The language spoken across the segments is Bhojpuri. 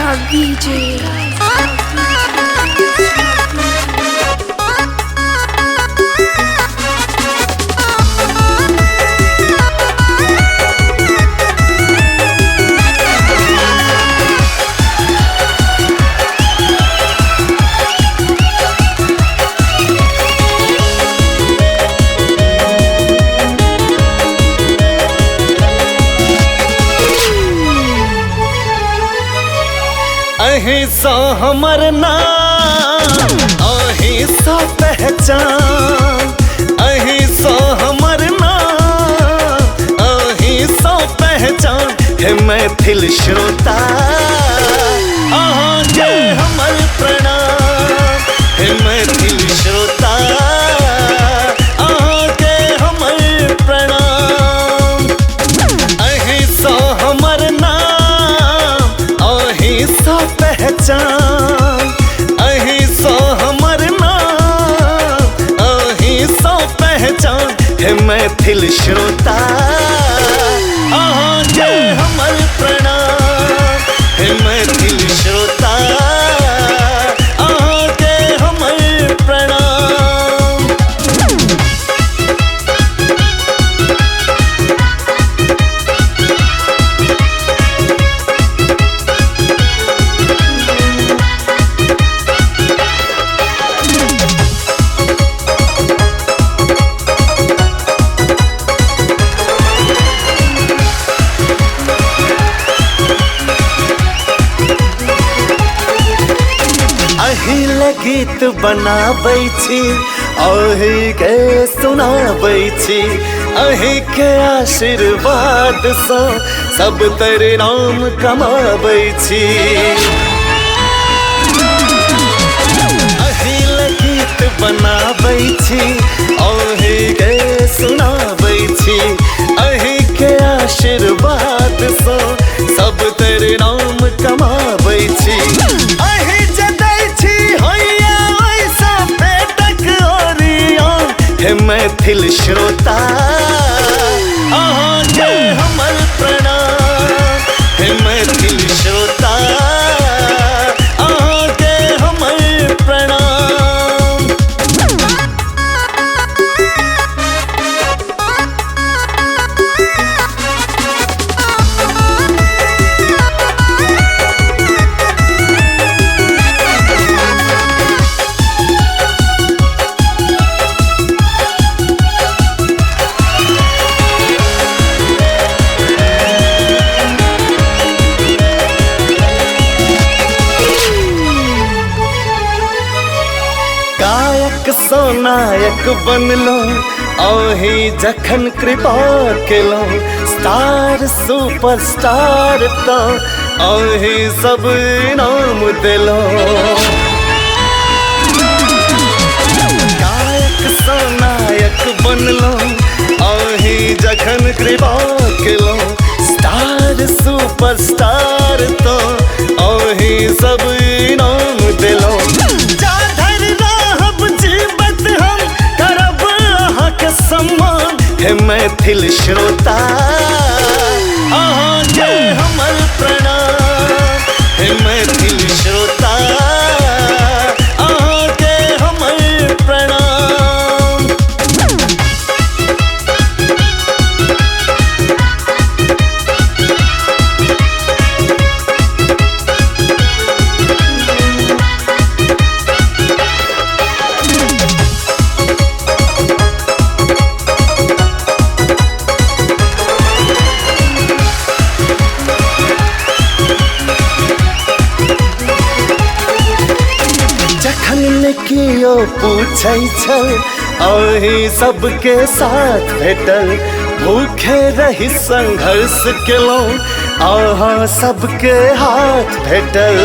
Raj DJ. अहिंसा हमर नाम, अहिंसा पहचान, अहिंसा हमर नाम, अहिंसा पहचान है मैथिल श्रोता। अहाँके हमर प्रणाम है मैथिल श्रोता, अहाँके हमर प्रणाम। अहिंसा हमर नाम, अहिंसा पहचान, अहिंसा हमर नाम, अहिंसा पहचान है मैथिल श्रोता। अहाँके हमर प्रणाम है मैथिल श्रोता, अहाँके हमर प्रणाम। अही गीत बनाबै छी, अही के सुनाबै छी, अही के आशीर्वाद सँ सब तेरे नाम कमाबै छी। अही गीत बनाबै छी, अही के सुनाबै छी, अही के आशीर्वाद सँ सब तेरे नाम कमाबै छी। है मैथिल श्रोता, अहाँके हमर प्रणाम है मैथिल श्रोता, अहाँके हमर प्रणाम। गायक सँ नायक बनलहुँ, अही जखन कृपा केलहुँ, स्टार सुपर स्टार तऽ अही सब इनाम देलहुँ। गायक सँ नायक बनलहुँ, अही जखन कृपा केलहुँ, स्टार सुपर स्टार तऽ अही सब इनाम देलहुँ। सम्मान है मैथिल श्रोता, अहाँके हमर प्रणाम है मैथिल श्रोता, अहाँके हमर प्रणाम। कियो पूछै छल, अही सबके साथ भेटल, भूखे रही संघर्ष केलहुँ, अहाँ सबके हाथ भेटल।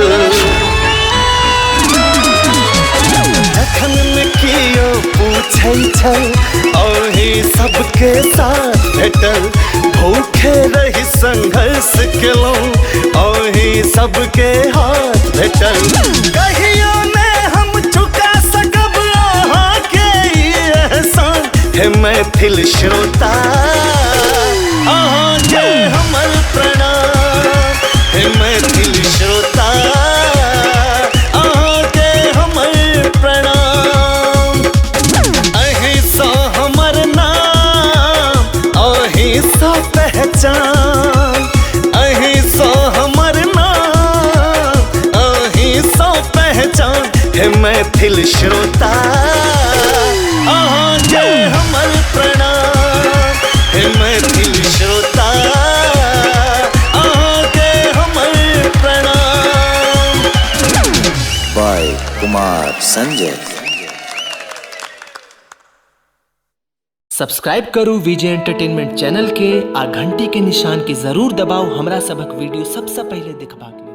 जखन कियो पूछै छल, अही सबके साथ भेटल, भूखे रही संघर्ष केलहुँ, अही सबके हाथ भेटल। कहियो है मैथिल श्रोता, अहाँके हमर प्रणाम है मैथिल श्रोता। सो पहचान, अही सो हमर नाम, अही सो पहचान है मैथिल श्रोता। अहाँ के हमर प्रणाम है मैथिल श्रोता, अहाँ के हमर प्रणाम। बाय कुमार संजय। सब्सक्राइब करू विजय एंटरटेनमेंट चैनल के आ घंटी के निशान के जरूर दबाओ हमरा सबक वीडियो सबसे पहले देखबाक लेल।